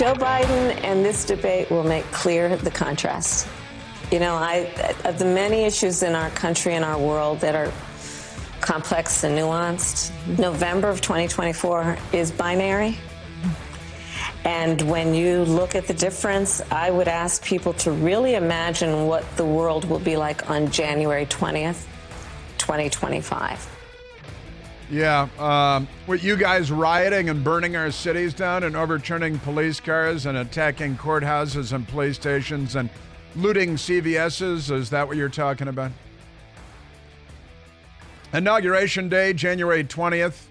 Joe Biden and this debate will make clear the contrast. You know, of the many issues in our country and our world that are complex and nuanced, November of 2024 is binary. And when you look at the difference, I would ask people to really imagine what the world will be like on January 20th, 2025. Yeah, with you guys rioting and burning our cities down and overturning police cars and attacking courthouses and police stations and looting CVS's, is that what you're talking about? Inauguration Day, January 20th.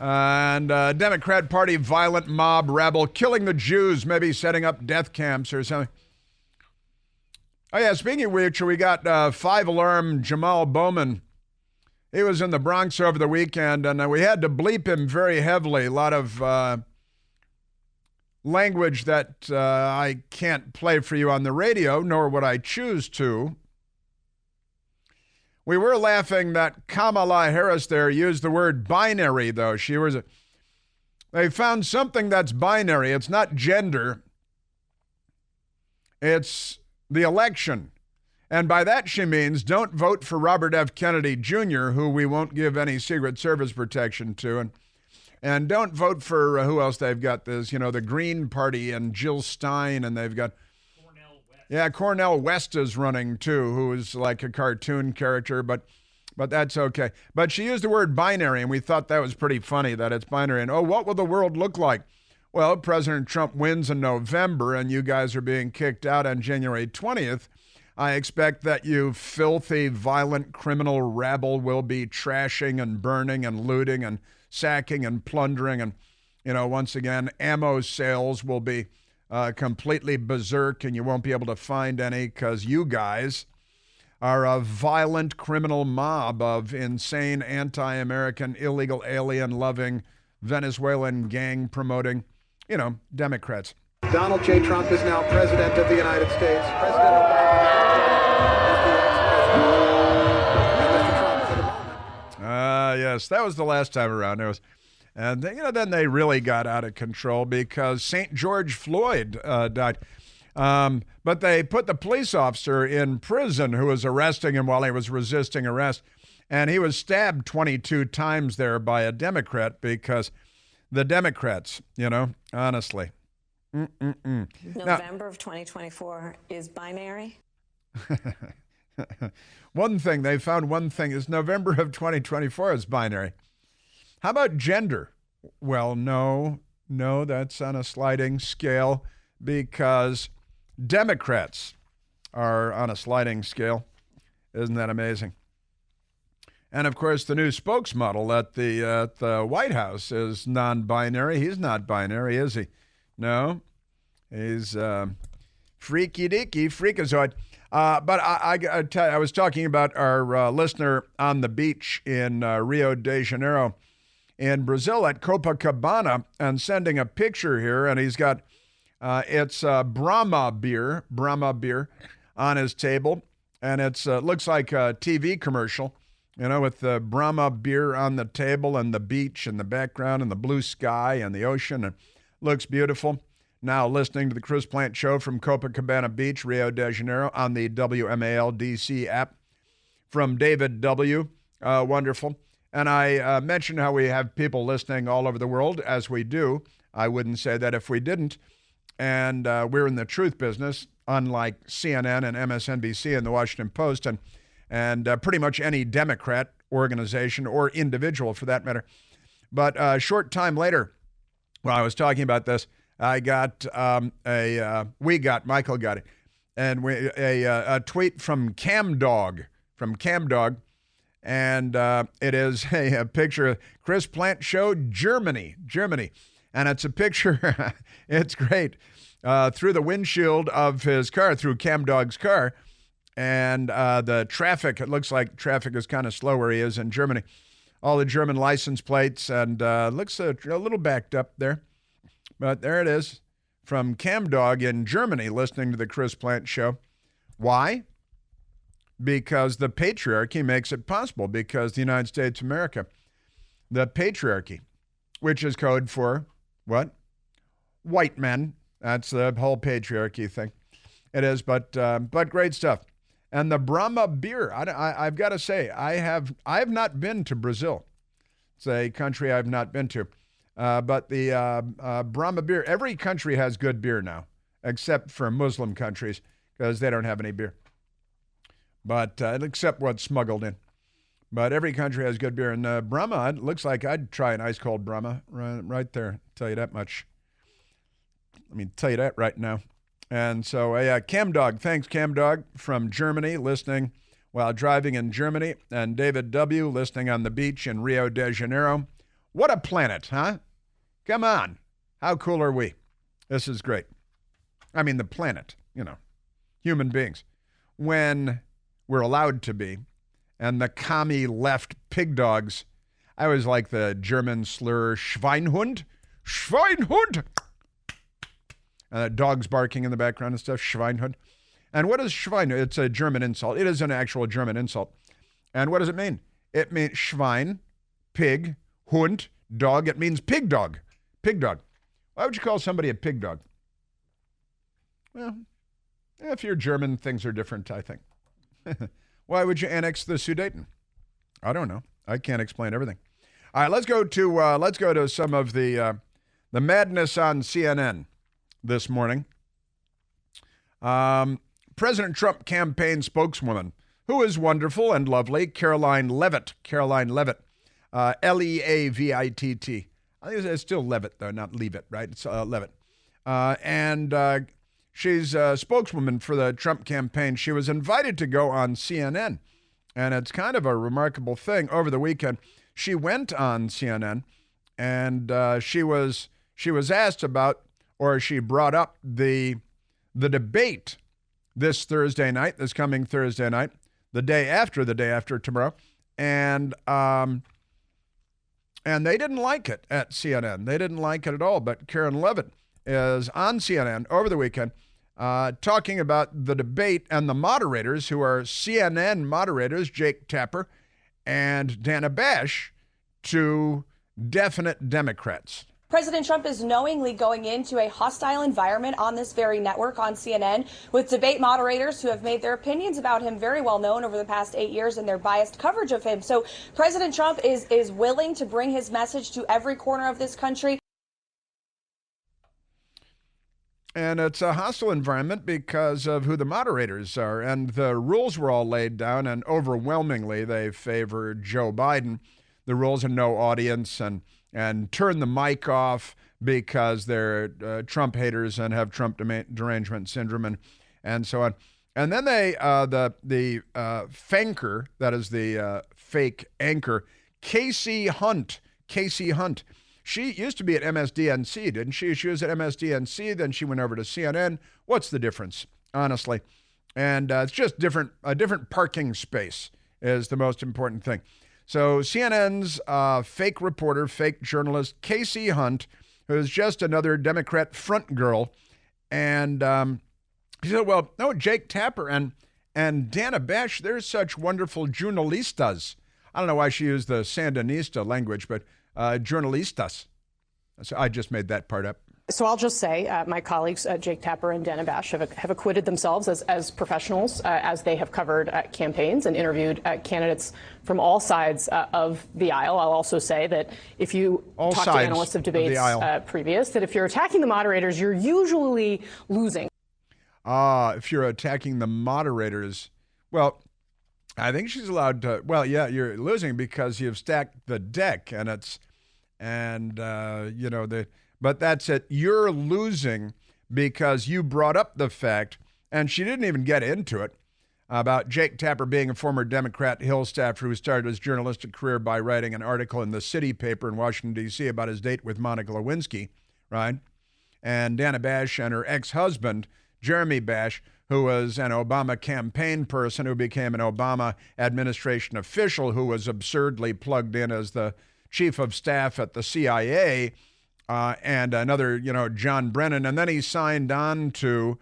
And Democrat Party violent mob rabble killing the Jews, maybe setting up death camps or something. Oh, yeah, speaking of which, we got five-alarm Jamal Bowman. He was in the Bronx over the weekend, and we had to bleep him very heavily. A lot of language that I can't play for you on the radio, nor would I choose to. We were laughing that Kamala Harris there used the word binary, though. They found something that's binary. It's not gender. It's the election. And by that she means don't vote for Robert F. Kennedy Jr., who we won't give any Secret Service protection to. And don't vote for, who else they've got this, the Green Party and Jill Stein, and they've got Cornel West is running too, who is like a cartoon character, but that's okay. But she used the word binary, and we thought that was pretty funny that it's binary. And, what will the world look like? Well, President Trump wins in November, and you guys are being kicked out on January 20th. I expect that you filthy, violent, criminal rabble will be trashing and burning and looting and sacking and plundering. And, once again, ammo sales will be completely berserk, and you won't be able to find any because you guys are a violent criminal mob of insane, anti-American, illegal alien-loving, Venezuelan gang-promoting, Democrats. Donald J. Trump is now president of the United States. President Obama is the ex-president. And Mr. Trump, for the moment. Yes, that was the last time around. And then they really got out of control because St. George Floyd died. But they put the police officer in prison who was arresting him while he was resisting arrest. And he was stabbed 22 times there by a Democrat because the Democrats, honestly. November of 2024 is binary. They found one thing is November of 2024 is binary. How about gender? Well, no, that's on a sliding scale because Democrats are on a sliding scale. Isn't that amazing? And, of course, the new spokesmodel at the White House is non-binary. He's not binary, is he? No, he's freaky-deaky, freakazoid. But I was talking about our listener on the beach in Rio de Janeiro in Brazil at Copacabana and sending a picture here, and he's got it's Brahma beer on his table, and it's looks like a TV commercial, with the Brahma beer on the table and the beach in the background and the blue sky and the ocean, and looks beautiful. Now listening to the Chris Plant Show from Copacabana Beach, Rio de Janeiro on the WMAL DC app from David W. Wonderful. And I mentioned how we have people listening all over the world, as we do. I wouldn't say that if we didn't. And we're in the truth business, unlike CNN and MSNBC and the Washington Post and pretty much any Democrat organization or individual for that matter. But a short time later, while I was talking about this, I got Michael got it, and a tweet from CamDog, and it is a picture of Chris Plant Show, Germany, and it's a picture, it's great, through the windshield of his car, through CamDog's car, and the traffic, it looks like traffic is kind of slow where he is in Germany. All the German license plates, and looks a little backed up there. But there it is, from CamDog in Germany, listening to the Chris Plant Show. Why? Because the patriarchy makes it possible, because the United States of America, the patriarchy, which is code for what? white men. That's the whole patriarchy thing. It is, but great stuff. And the Brahma beer, I've got to say, I have not been to Brazil. It's a country I've not been to. But the Brahma beer, every country has good beer now, except for Muslim countries, because they don't have any beer. But except what's smuggled in. But every country has good beer. And Brahma, it looks like I'd try an ice cold Brahma right there. Tell you that much. Let me tell you that right now. And so, Cam Dog, thanks Cam Dog from Germany, listening while driving in Germany. And David W. listening on the beach in Rio de Janeiro. What a planet, huh? Come on. How cool are we? This is great. I mean, the planet, human beings. When we're allowed to be. And the commie left pig dogs. I always like the German slur, Schweinhund. Schweinhund! Dogs barking in the background and stuff, Schweinhund. And what is Schwein? It's a German insult. It is an actual German insult. And what does it mean? It means Schwein, pig, Hund, dog. It means pig dog. Pig dog. Why would you call somebody a pig dog? Well, if you're German, things are different, I think. Why would you annex the Sudeten? I don't know. I can't explain everything. All right, let's go to some of the madness on CNN this morning. President Trump campaign spokeswoman, who is wonderful and lovely, Caroline Leavitt, Leavitt, Leavitt. I think it's still Leavitt, though, not Leavitt, right? It's Leavitt. And she's a spokeswoman for the Trump campaign. She was invited to go on CNN, and it's kind of a remarkable thing. Over the weekend, she went on CNN, and she was asked about, or she brought up the debate this coming Thursday night, the day after tomorrow, and they didn't like it at CNN. They didn't like it at all. But Karen Leavitt is on CNN over the weekend talking about the debate and the moderators, who are CNN moderators, Jake Tapper and Dana Bash, two definite Democrats. President Trump is knowingly going into a hostile environment on this very network, on CNN, with debate moderators who have made their opinions about him very well known over the past 8 years and their biased coverage of him. So President Trump is willing to bring his message to every corner of this country. And it's a hostile environment because of who the moderators are. And the rules were all laid down, and overwhelmingly they favor Joe Biden. The rules are no audience and turn the mic off because they're Trump haters and have Trump derangement syndrome and so on. And then the fanker, that is the fake anchor, Casey Hunt. She used to be at MSDNC, didn't she? She was at MSDNC, then she went over to CNN. What's the difference, honestly? And it's just a different parking space is the most important thing. So CNN's fake reporter, fake journalist, Casey Hunt, who's just another Democrat front girl, and she said, well, no, Jake Tapper and Dana Bash, they're such wonderful journalistas. I don't know why she used the Sandinista language, but journalistas. So I just made that part up. So I'll just say my colleagues, Jake Tapper and Dana Bash, have acquitted themselves as professionals as they have covered campaigns and interviewed candidates from all sides of the aisle. I'll also say that if you talk to analysts of debates previous, that if you're attacking the moderators, you're usually losing. If you're attacking the moderators, well, I think she's allowed to. Well, yeah, you're losing because you've stacked the deck, but that's it. You're losing because you brought up the fact, and she didn't even get into it, about Jake Tapper being a former Democrat Hill staffer who started his journalistic career by writing an article in the City paper in Washington, D.C. about his date with Monica Lewinsky, right? And Dana Bash and her ex-husband, Jeremy Bash, who was an Obama campaign person who became an Obama administration official who was absurdly plugged in as the chief of staff at the CIA, and another, John Brennan. And then he signed on to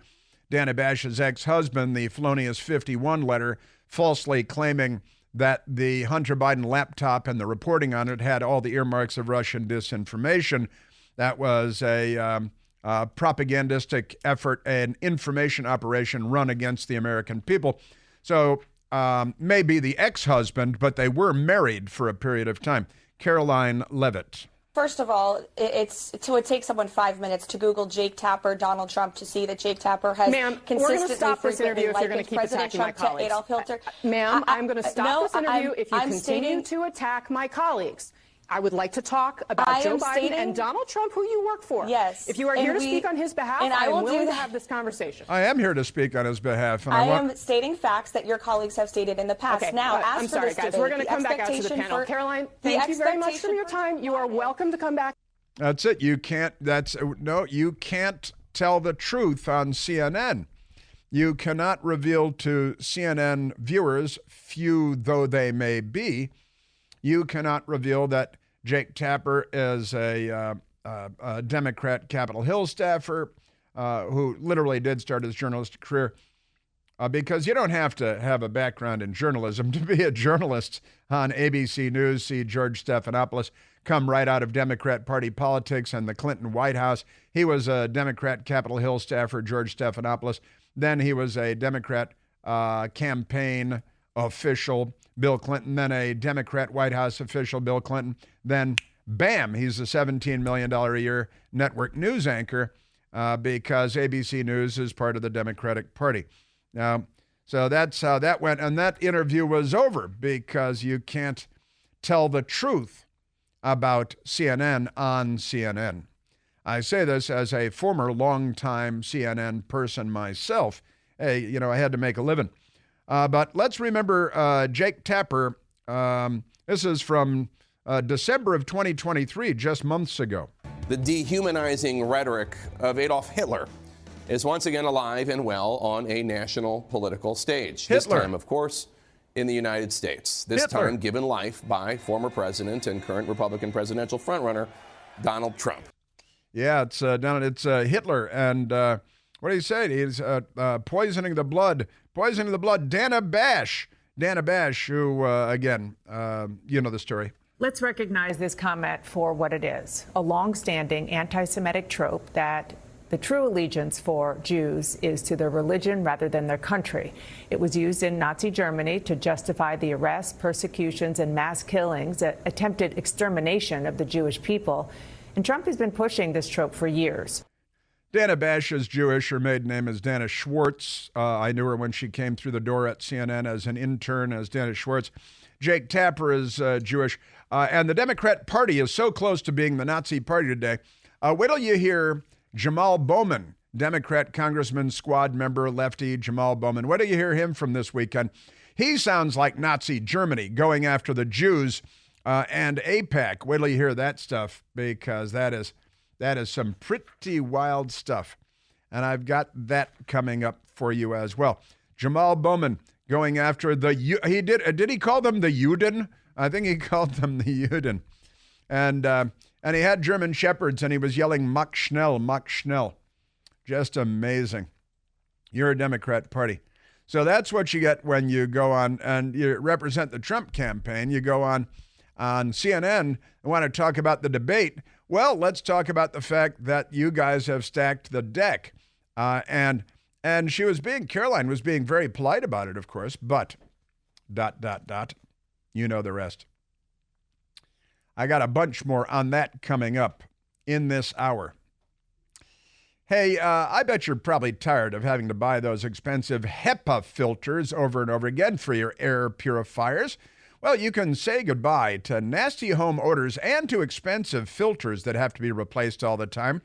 Dana Bash's ex-husband, the felonious 51 letter, falsely claiming that the Hunter Biden laptop and the reporting on it had all the earmarks of Russian disinformation. That was a propagandistic effort, an information operation run against the American people. So maybe the ex-husband, but they were married for a period of time. Caroline Levitt. First of all, it would take someone 5 minutes to Google Jake Tapper, Donald Trump, to see that Jake Tapper has consistently frequently likened President Trump to Adolf Hitler. Ma'am, I'm going to stop this interview if you continue to attack my colleagues. I would like to talk about Joe Biden and Donald Trump, who you work for. Yes. If you are here to speak on his behalf, I am willing to have this conversation. I am here to speak on his behalf. And I am stating facts that your colleagues have stated in the past. Okay, now, as I'm sorry, guys. We're going to come back out to the panel. Caroline, thank you very much for your time. You are welcome to come back. That's it. You can't. You can't tell the truth on CNN. You cannot reveal to CNN viewers, few though they may be, you cannot reveal that Jake Tapper is a Democrat Capitol Hill staffer who literally did start his journalistic career, because you don't have to have a background in journalism to be a journalist on ABC News. See George Stephanopoulos come right out of Democrat Party politics and the Clinton White House. He was a Democrat Capitol Hill staffer, George Stephanopoulos. Then he was a Democrat campaign official, Bill Clinton, then a Democrat White House official, Bill Clinton. Then, bam, he's a $17 million a year network news anchor because ABC News is part of the Democratic Party. So that's how that went. And that interview was over because you can't tell the truth about CNN on CNN. I say this as a former longtime CNN person myself. Hey, I had to make a living. But let's remember Jake Tapper. This is from December of 2023, just months ago. The dehumanizing rhetoric of Adolf Hitler is once again alive and well on a national political stage. This time, of course, in the United States. This time given life by former president and current Republican presidential frontrunner Donald Trump. Yeah, it's Hitler. And what did he say? He's poisoning the blood. Dana Bash, who, again, you know the story. Let's recognize this comment for what it is, a long-standing anti-Semitic trope that the true allegiance for Jews is to their religion rather than their country. It was used in Nazi Germany to justify the arrests, persecutions, and mass killings, attempted extermination of the Jewish people. And Trump has been pushing this trope for years. Dana Bash is Jewish. Her maiden name is Dana Schwartz. I knew her when she came through the door at CNN as an intern as Dana Schwartz. Jake Tapper is Jewish. And the Democrat Party is so close to being the Nazi Party today. Wait till you hear Jamal Bowman, Democrat Congressman, squad member, lefty Jamal Bowman. Wait till you hear him from this weekend. He sounds like Nazi Germany going after the Jews and AIPAC. Wait till you hear that stuff, because that is some pretty wild stuff. And I've got that coming up for you as well. Jamal Bowman going after did he call them the Juden? I think he called them the Juden. And he had German Shepherds, and he was yelling, Mach schnell, Mach schnell. Just amazing. You're a Democrat Party. So that's what you get when you go on and you represent the Trump campaign. You go on CNN and want to talk about the debate. Well, let's talk about the fact that you guys have stacked the deck. And Caroline was being very polite about it, of course, but ... You know the rest. I got a bunch more on that coming up in this hour. Hey, I bet you're probably tired of having to buy those expensive HEPA filters over and over again for your air purifiers. Well, you can say goodbye to nasty home odors and to expensive filters that have to be replaced all the time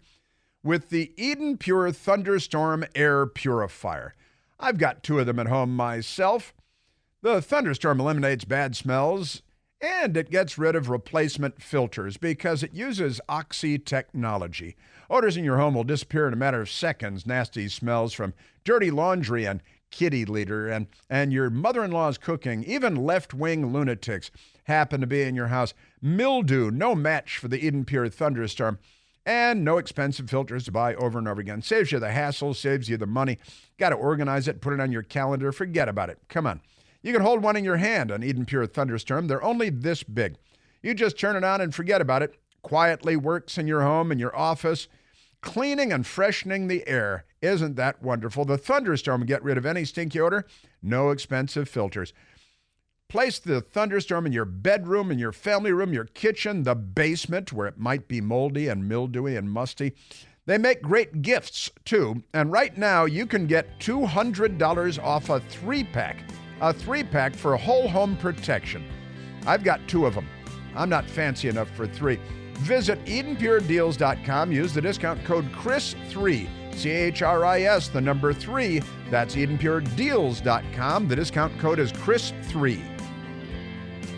with the Eden Pure Thunderstorm Air Purifier. I've got 2 of them at home myself. The Thunderstorm eliminates bad smells, and it gets rid of replacement filters because it uses Oxy technology. Odors in your home will disappear in a matter of seconds. Nasty smells from dirty laundry and kitty litter and your mother-in-law's cooking, even left-wing lunatics happen to be in your house. Mildew, no match for the Eden Pure Thunderstorm. And no expensive filters to buy over and over again. Saves you the hassle, saves you the money. Got to organize it, put it on your calendar, forget about it. Come on. You can hold one in your hand, an Eden Pure Thunderstorm. They're only this big. You just turn it on and forget about it. Quietly works in your home, in your office, cleaning and freshening the air. Isn't that wonderful? The Thunderstorm will get rid of any stinky odor. No expensive filters. Place the Thunderstorm in your bedroom, in your family room, your kitchen, the basement, where it might be moldy and mildewy and musty. They make great gifts, too. And right now, you can get $200 off a 3-pack. A 3-pack for whole home protection. I've got 2 of them. I'm not fancy enough for 3. Visit EdenPureDeals.com. Use the discount code CHRIS3. CHRIS, the number 3. That's EdenPureDeals.com. The discount code is CHRIS3.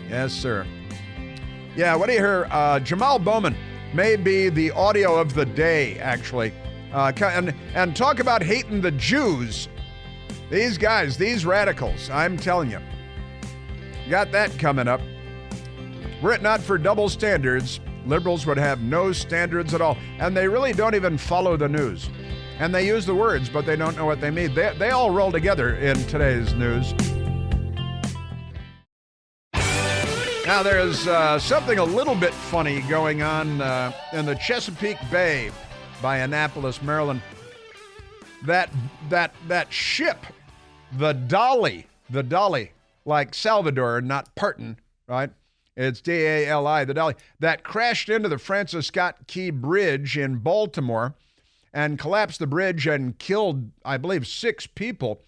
Yes, sir. Yeah, what do you hear? Jamal Bowman may be the audio of the day, actually. And talk about hating the Jews. These guys, these radicals, I'm telling you. Got that coming up. Were it not for double standards, liberals would have no standards at all. And they really don't even follow the news. And they use the words, but they don't know what they mean. They all roll together in today's news. Now, there's something a little bit funny going on in the Chesapeake Bay by Annapolis, Maryland. That ship, the Dolly, like Salvador, not Parton, right? It's D-A-L-I, the Dolly, that crashed into the Francis Scott Key Bridge in Baltimore and collapsed the bridge and killed, I believe, 6 people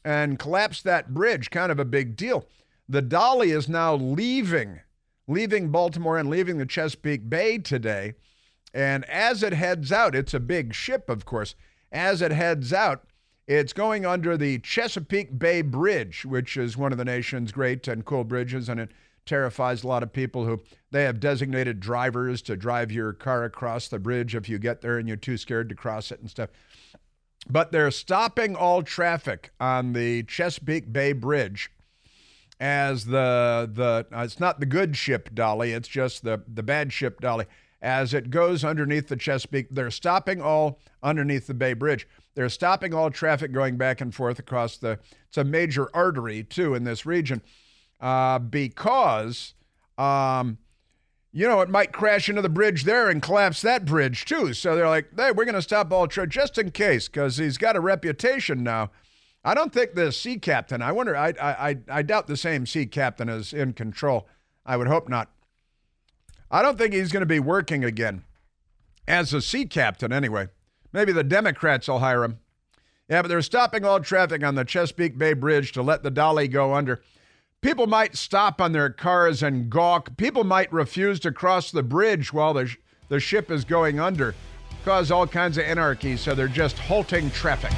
and collapsed that bridge. Kind of a big deal. The Dolly is now leaving Baltimore and leaving the Chesapeake Bay today. And as it heads out, it's a big ship, of course. As it heads out, it's going under the Chesapeake Bay Bridge, which is one of the nation's great and cool bridges, and it terrifies a lot of people who they have designated drivers to drive your car across the bridge if you get there and you're too scared to cross it and stuff. But they're stopping all traffic on the Chesapeake Bay Bridge as it's not the good ship Dolly, it's just the bad ship Dolly. As it goes underneath the Chesapeake, they're stopping all underneath the Bay Bridge. They're stopping all traffic going back and forth across it's a major artery, too, in this region, because, it might crash into the bridge there and collapse that bridge, too. So they're like, hey, we're going to stop all traffic just in case, because he's got a reputation now. I don't think the sea captain, I doubt the same sea captain is in control. I would hope not. I don't think he's going to be working again as a sea captain anyway. Maybe the Democrats will hire him. Yeah, but they're stopping all traffic on the Chesapeake Bay Bridge to let the Dolly go under. People might stop on their cars and gawk. People might refuse to cross the bridge while the ship is going under. Cause all kinds of anarchy, so they're just halting traffic.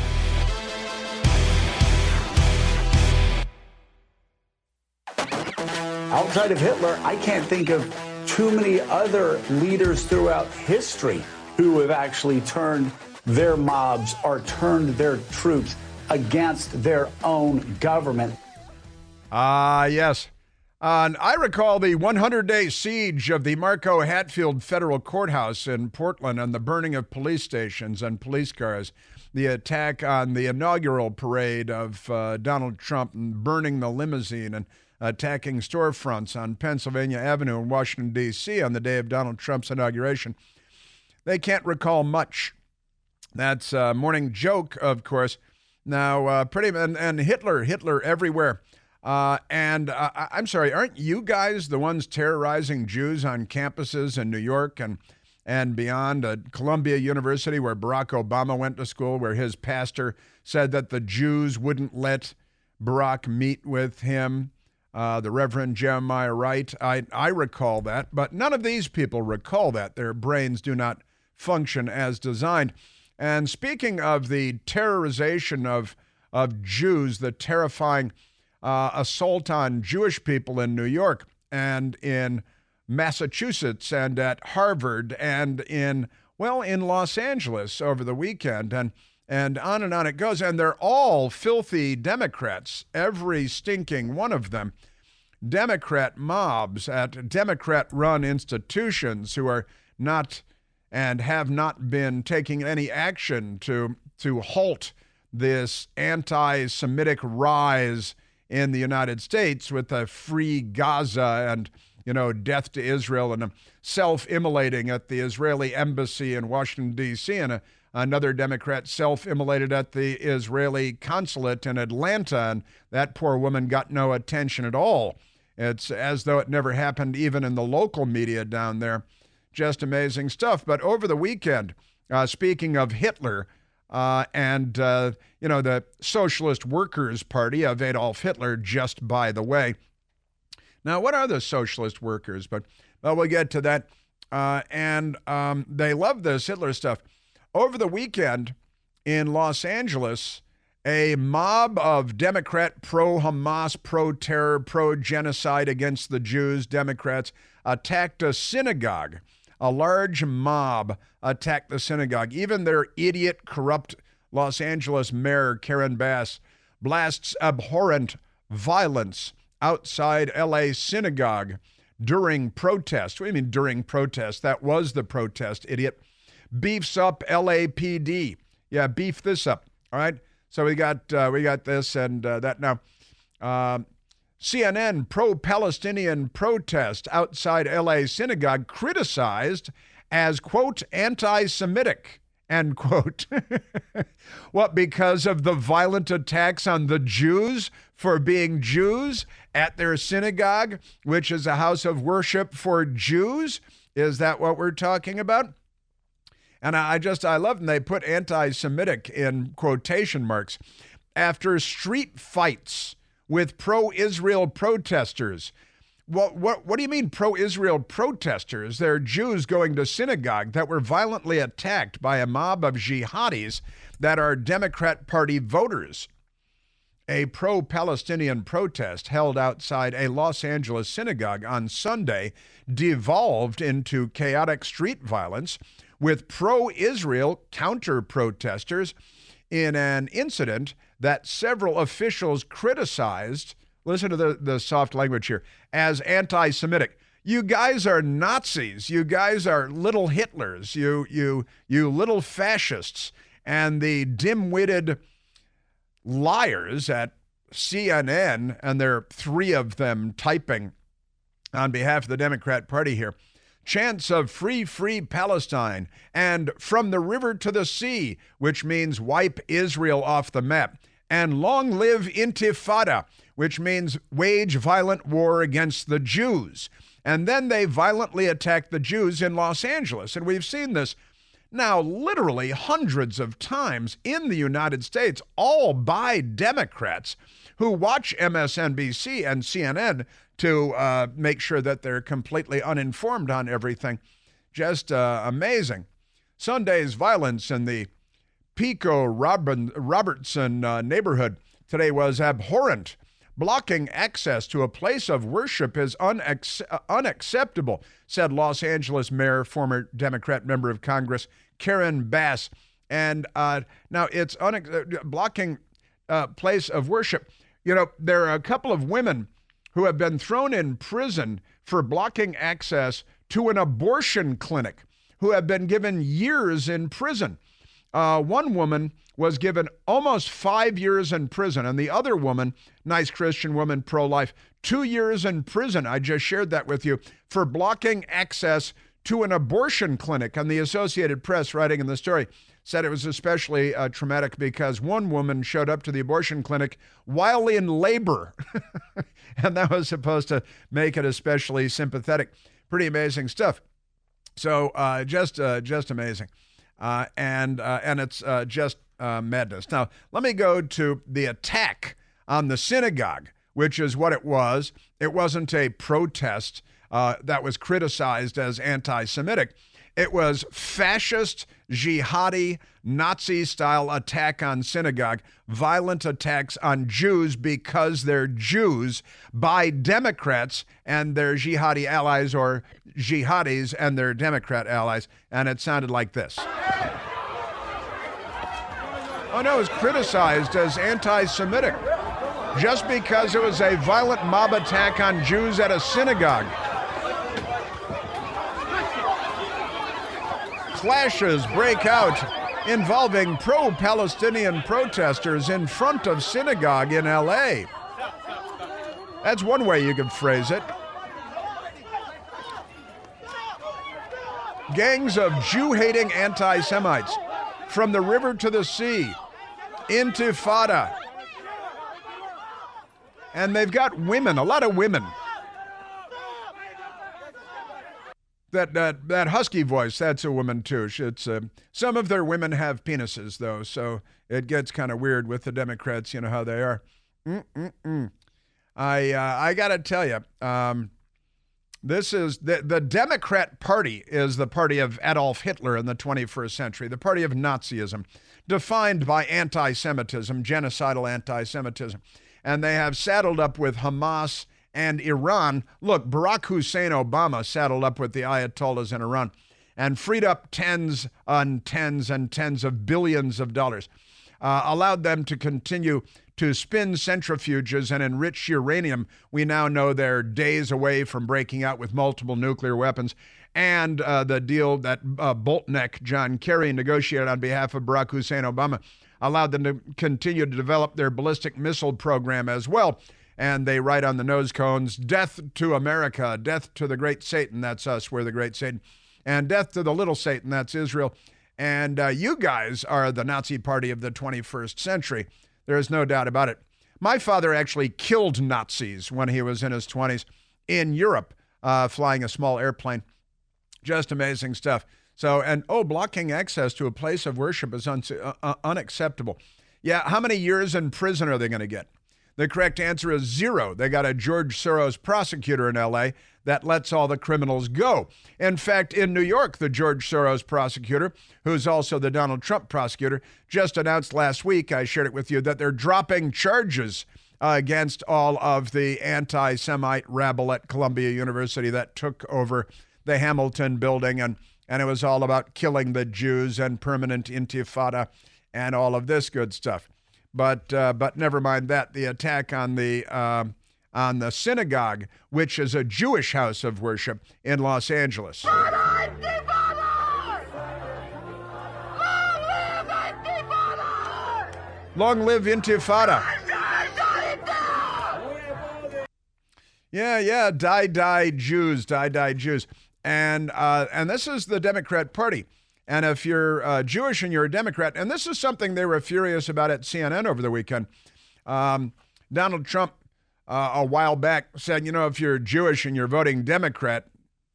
Outside of Hitler, I can't think of too many other leaders throughout history who have actually turned their mobs or turned their troops against their own government. Yes. I recall the 100-day siege of the Marco Hatfield Federal Courthouse in Portland and the burning of police stations and police cars, the attack on the inaugural parade of Donald Trump and burning the limousine and attacking storefronts on Pennsylvania Avenue in Washington, D.C. on the day of Donald Trump's inauguration. They can't recall much. That's a morning joke, of course. Now, and Hitler everywhere. I'm sorry, aren't you guys the ones terrorizing Jews on campuses in New York and beyond? At Columbia University, where Barack Obama went to school, where his pastor said that the Jews wouldn't let Barack meet with him. The Reverend Jeremiah Wright. I recall that, but none of these people recall that. Their brains do not function as designed. And speaking of the terrorization of Jews, the terrifying assault on Jewish people in New York and in Massachusetts and at Harvard and in Los Angeles over the weekend, and on it goes. And they're all filthy Democrats, every stinking one of them. Democrat mobs at Democrat-run institutions who are not and have not been taking any action to halt this anti-Semitic rise in the United States with a free Gaza death to Israel, and self-immolating at the Israeli embassy in Washington, D.C., and another Democrat self-immolated at the Israeli consulate in Atlanta, and that poor woman got no attention at all. It's as though it never happened even in the local media down there. Just amazing stuff. But over the weekend, speaking of Hitler and the Socialist Workers' Party of Adolf Hitler, just by the way. Now, what are the Socialist Workers? But we'll get to that. And they love this Hitler stuff. Over the weekend in Los Angeles, a mob of Democrat pro-Hamas, pro-terror, pro-genocide against the Jews Democrats attacked a synagogue. A large mob attacked the synagogue. Even their idiot, corrupt Los Angeles mayor, Karen Bass, blasts abhorrent violence outside L.A. synagogue during protest. What do you mean during protest? That was the protest, idiot. Beefs up LAPD. Yeah, beef this up. All right. So we got this and that now. CNN pro-Palestinian protest outside L.A. synagogue criticized as, quote, anti-Semitic, end quote. What, because of the violent attacks on the Jews for being Jews at their synagogue, which is a house of worship for Jews? Is that what we're talking about? And I love them. They put anti-Semitic in quotation marks. After street fights with pro-Israel protesters. What do you mean pro-Israel protesters? They're Jews going to synagogue that were violently attacked by a mob of jihadis that are Democrat Party voters. A pro-Palestinian protest held outside a Los Angeles synagogue on Sunday devolved into chaotic street violence with pro-Israel counter-protesters in an incident that several officials criticized, listen to the soft language here, as anti-Semitic. You guys are Nazis. You guys are little Hitlers. You little fascists. And the dim-witted liars at CNN, and there are three of them typing on behalf of the Democrat Party here, chants of free, free Palestine and from the river to the sea, which means wipe Israel off the map, and long live Intifada, which means wage violent war against the Jews. And then they violently attacked the Jews in Los Angeles. And we've seen this now literally hundreds of times in the United States, all by Democrats who watch MSNBC and CNN to make sure that they're completely uninformed on everything. Just amazing. Sunday's violence in the Pico Robertson neighborhood today was abhorrent. Blocking access to a place of worship is unacceptable, said Los Angeles Mayor, former Democrat member of Congress, Karen Bass. And now it's blocking place of worship. You know, there are a couple of women who have been thrown in prison for blocking access to an abortion clinic, who have been given years in prison. One woman was given almost 5 years in prison, and the other woman, nice Christian woman, pro-life, 2 years in prison. I just shared that with you for blocking access to an abortion clinic. And the Associated Press, writing in the story, said it was especially traumatic because one woman showed up to the abortion clinic while in labor. And that was supposed to make it especially sympathetic. Pretty amazing stuff. So just amazing. And it's just madness. Now, let me go to the attack on the synagogue, which is what it was. It wasn't a protest that was criticized as anti-Semitic. It was fascist, jihadi, Nazi-style attack on synagogue, violent attacks on Jews because they're Jews by Democrats and their jihadi allies, or jihadis and their Democrat allies. And it sounded like this. Oh no, it was criticized as anti-Semitic just because it was a violent mob attack on Jews at a synagogue. Clashes break out involving pro-Palestinian protesters in front of synagogue in L.A. That's one way you could phrase it. Gangs of Jew-hating anti-Semites from the river to the sea. Intifada. And they've got women, a lot of women. That husky voice, that's a woman too. It's some of their women have penises though, so it gets kind of weird with the Democrats. You know how they are. I got to tell you, this is the Democrat Party is the party of Adolf Hitler in the 21st century, the party of Nazism, defined by anti-Semitism, genocidal anti-Semitism, and they have saddled up with Hamas and Iran. Look, Barack Hussein Obama saddled up with the Ayatollahs in Iran and freed up tens and tens and tens of billions of dollars, allowed them to continue to spin centrifuges and enrich uranium. We now know they're days away from breaking out with multiple nuclear weapons. And the deal that Boltneck, John Kerry, negotiated on behalf of Barack Hussein Obama allowed them to continue to develop their ballistic missile program as well. And they write on the nose cones, death to America, death to the great Satan, that's us, we're the great Satan, and death to the little Satan, that's Israel. And you guys are the Nazi party of the 21st century. There is no doubt about it. My father actually killed Nazis when he was in his 20s in Europe, flying a small airplane. Just amazing stuff. So, and blocking access to a place of worship is unacceptable. Yeah, how many years in prison are they going to get? The correct answer is 0. They got a George Soros prosecutor in L.A. that lets all the criminals go. In fact, in New York, the George Soros prosecutor, who's also the Donald Trump prosecutor, just announced last week, I shared it with you, that they're dropping charges against all of the anti-Semite rabble at Columbia University that took over the Hamilton building, and it was all about killing the Jews and permanent intifada and all of this good stuff. But never mind that. The attack on the synagogue, which is a Jewish house of worship in Los Angeles. Long live Intifada. Yeah, die Jews, die Jews. And this is the Democrat Party. And if you're Jewish and you're a Democrat, and this is something they were furious about at CNN over the weekend, Donald Trump a while back said, if you're Jewish and you're voting Democrat,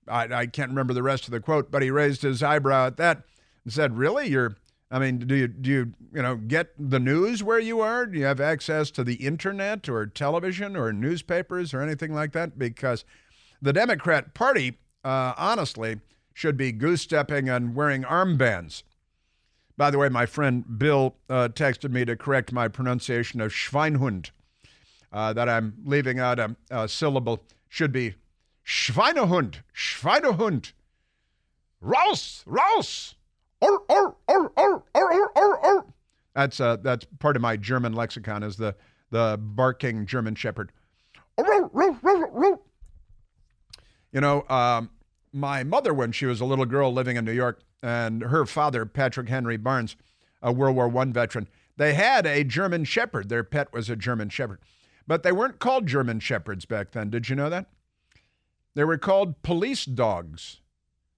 I can't remember the rest of the quote, but he raised his eyebrow at that and said, really? Do you get the news where you are? Do you have access to the internet or television or newspapers or anything like that? Because the Democrat Party, honestly, should be goose-stepping and wearing armbands. By the way, my friend Bill texted me to correct my pronunciation of Schweinhund, that I'm leaving out a syllable. Should be Schweinehund, Schweinehund. Raus, raus. That's part of my German lexicon, is the barking German shepherd. My mother, when she was a little girl living in New York, and her father, Patrick Henry Barnes, a World War I veteran, they had a German shepherd. Their pet was a German shepherd. But they weren't called German shepherds back then. Did you know that? They were called police dogs.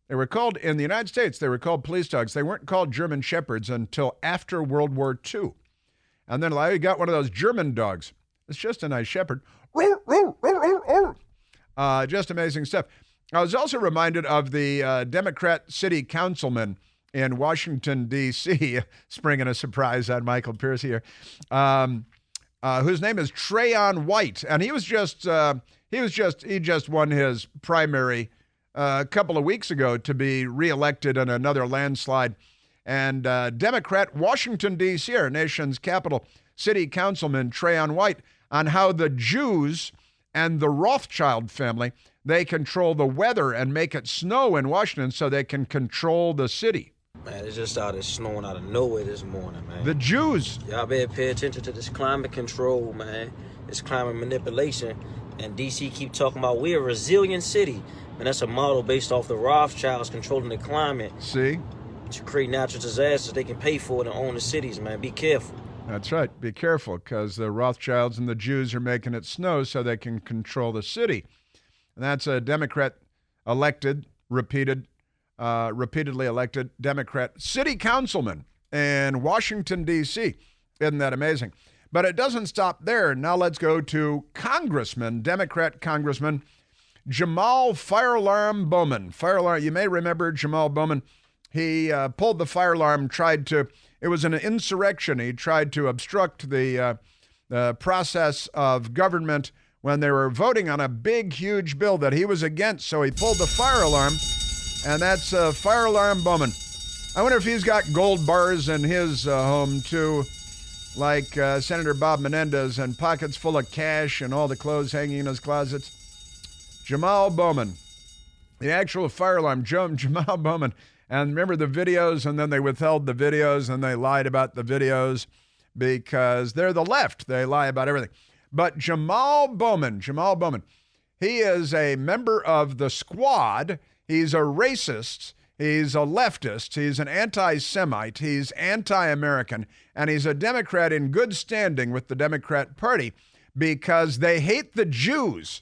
They were called, in the United States, they were called police dogs. They weren't called German shepherds until after World War II. And then you got one of those German dogs. It's just a nice shepherd. Just amazing stuff. I was also reminded of the Democrat city councilman in Washington, D.C., springing a surprise on Michael Pierce here, whose name is Trayon White. And he just won his primary a couple of weeks ago to be reelected in another landslide. And Democrat Washington, D.C., our nation's capital, city councilman Trayon White, on how the Jews and the Rothschild family, they control the weather and make it snow in Washington so they can control the city. Man, it's just started snowing out of nowhere this morning, man. The Jews. Y'all better pay attention to this climate control, man. It's climate manipulation. And D.C. keep talking about we're a resilient city. And that's a model based off the Rothschilds controlling the climate. See? To create natural disasters they can pay for it and own the cities, man. Be careful. That's right. Be careful, because the Rothschilds and the Jews are making it snow so they can control the city. And that's a Democrat elected, repeated, repeatedly elected Democrat city councilman in Washington, D.C. Isn't that amazing? But it doesn't stop there. Now let's go to Democrat Congressman Jamal Fire Alarm Bowman. You may remember Jamal Bowman. He pulled the fire alarm, it was an insurrection. He tried to obstruct the process of government when they were voting on a big, huge bill that he was against. So he pulled the fire alarm, and that's Fire Alarm Bowman. I wonder if he's got gold bars in his home, too, like Senator Bob Menendez, and pockets full of cash and all the clothes hanging in his closets. Jamal Bowman, the actual fire alarm, Jamal Bowman. And remember the videos, and then they withheld the videos, and they lied about the videos because they're the left. They lie about everything. But Jamal Bowman, he is a member of the Squad. He's a racist. He's a leftist. He's an anti-Semite. He's anti-American. And he's a Democrat in good standing with the Democrat Party because they hate the Jews.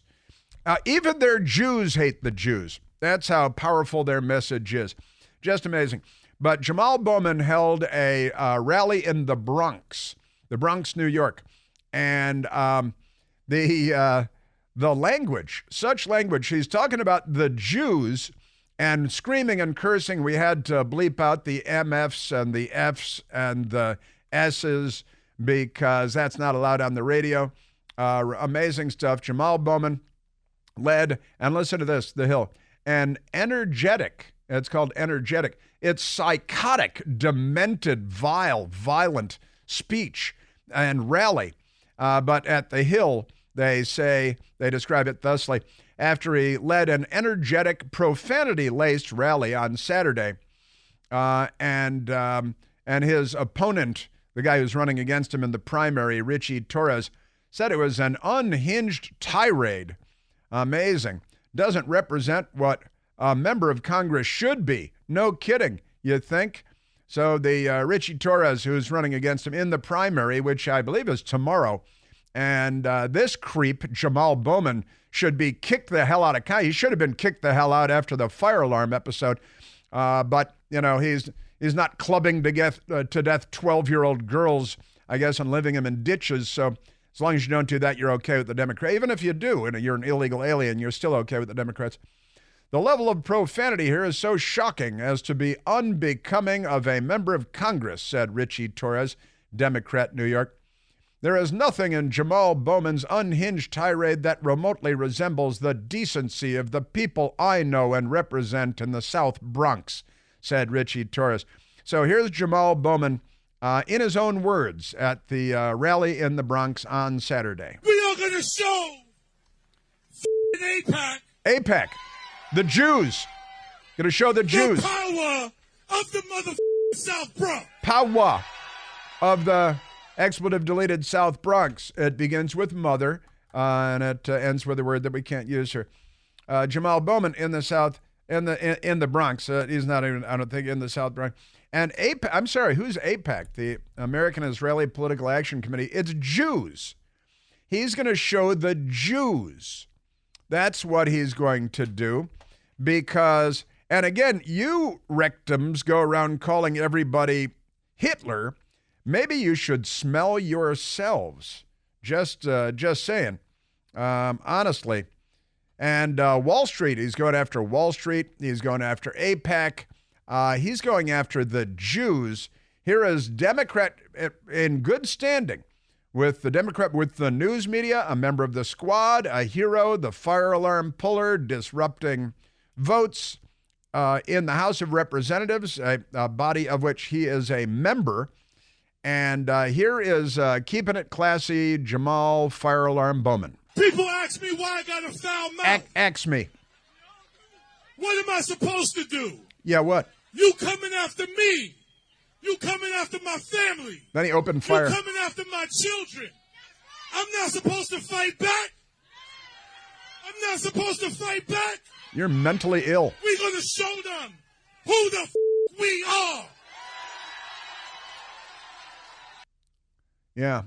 Even their Jews hate the Jews. That's how powerful their message is. Just amazing. But Jamal Bowman held a rally in the Bronx, New York. And the language, such language, he's talking about the Jews and screaming and cursing. We had to bleep out the MFs and the Fs and the S's because that's not allowed on the radio. Amazing stuff. Jamal Bowman led, and listen to this, the Hill, an energetic, it's called energetic, it's psychotic, demented, vile, violent speech and rally. But at the Hill, they describe it thusly. After he led an energetic, profanity-laced rally on Saturday, and his opponent, the guy who's running against him in the primary, Richie Torres, said it was an unhinged tirade. Amazing. Doesn't represent what a member of Congress should be. No kidding, you think? So the Richie Torres, who's running against him in the primary, which I believe is tomorrow, and this creep, Jamal Bowman, should be kicked the hell out of Congress. He should have been kicked the hell out after the fire alarm episode. But, you know, he's not clubbing to death 12-year-old girls, I guess, and living them in ditches. So as long as you don't do that, you're okay with the Democrats. Even if you do, and you're an illegal alien, you're still okay with the Democrats. The level of profanity here is so shocking as to be unbecoming of a member of Congress, said Richie Torres, Democrat, New York. There is nothing in Jamal Bowman's unhinged tirade that remotely resembles the decency of the people I know and represent in the South Bronx, said Richie Torres. So here's Jamal Bowman in his own words at the rally in the Bronx on Saturday. We are going to show AIPAC. AIPAC. The Jews. Going to show the Jews. The power of the South Bronx. Power of the expletive-deleted South Bronx. It begins with mother, and it ends with a word that we can't use here. Jamal Bowman in the South, in the Bronx. He's not even, I don't think, in the South Bronx. And AIPAC, I'm sorry, who's AIPAC? The American Israeli Political Action Committee. It's Jews. He's going to show the Jews. That's what he's going to do because, and again, you rectums go around calling everybody Hitler. Maybe you should smell yourselves. Just saying, honestly. And Wall Street, he's going after Wall Street. He's going after AIPAC. He's going after the Jews. Here is Democrat in good standing with the Democrat, with the news media, a member of the Squad, a hero, the fire alarm puller, disrupting votes in the House of Representatives, a body of which he is a member. And here is keeping it classy, Jamal Fire Alarm Bowman. People ask me why I got a foul mouth. Ask me. What am I supposed to do? Yeah, what? You coming after me. You coming after my family. Then he opened fire. You coming after my children. I'm not supposed to fight back. I'm not supposed to fight back. You're mentally ill. We're going to show them who the we are. Yeah.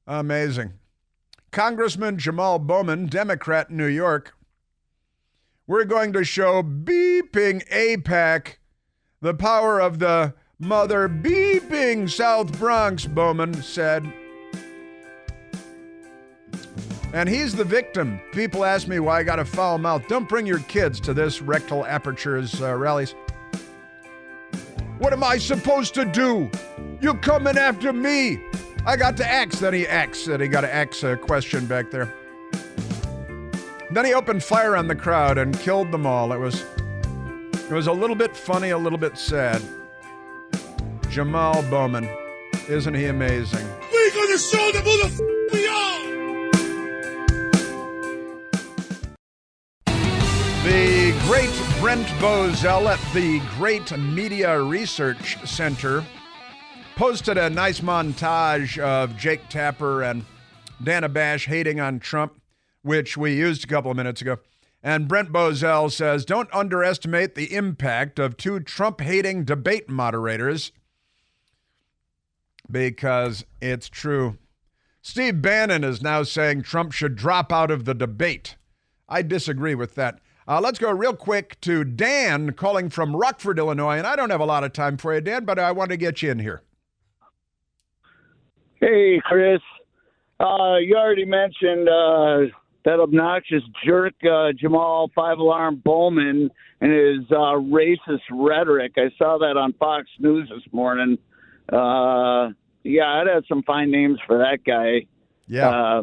Amazing. Congressman Jamal Bowman, Democrat, New York, We're going to show beeping AIPAC the power of the mother beeping South Bronx, Bowman said. And he's the victim. People ask me why I got a foul mouth. Don't bring your kids to this rectal apertures rallies. What am I supposed to do? You coming after me? I got to X. Then he X. He got an X question back there. Then he opened fire on the crowd and killed them all. It was a little bit funny, a little bit sad. Jamal Bowman. Isn't he amazing? We're gonna show them who the we are! The great Brent Bozell at the Great Media Research Center posted a nice montage of Jake Tapper and Dana Bash hating on Trump, which we used a couple of minutes ago. And Brent Bozell says, don't underestimate the impact of two Trump-hating debate moderators, because it's true. Steve Bannon is now saying Trump should drop out of the debate. I disagree with that. Let's go real quick to Dan calling from Rockford, Illinois. And I don't have a lot of time for you, Dan, but I want to get you in here. Hey, Chris. You already mentioned that obnoxious jerk Jamal Five-Alarm Bowman and his racist rhetoric. I saw that on Fox News this morning. Yeah, I'd have some fine names for that guy. Yeah.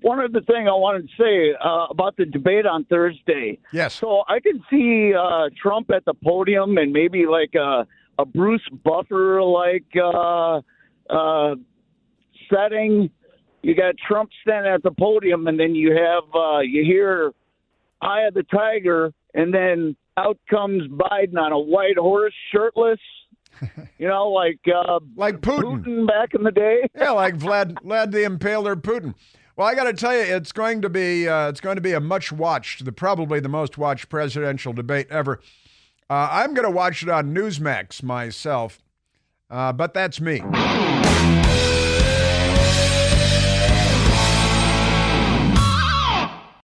One other thing I wanted to say about the debate on Thursday. Yes. So I can see Trump at the podium and maybe like a Bruce Buffer-like setting. You got Trump standing at the podium, and then you have you hear "Eye of the Tiger," and then out comes Biden on a white horse, shirtless. You know, like Putin back in the day. Yeah, like Vlad the Impaler Putin. Well, I got to tell you, it's going to be a much watched, probably the most watched presidential debate ever. I'm going to watch it on Newsmax myself, but that's me.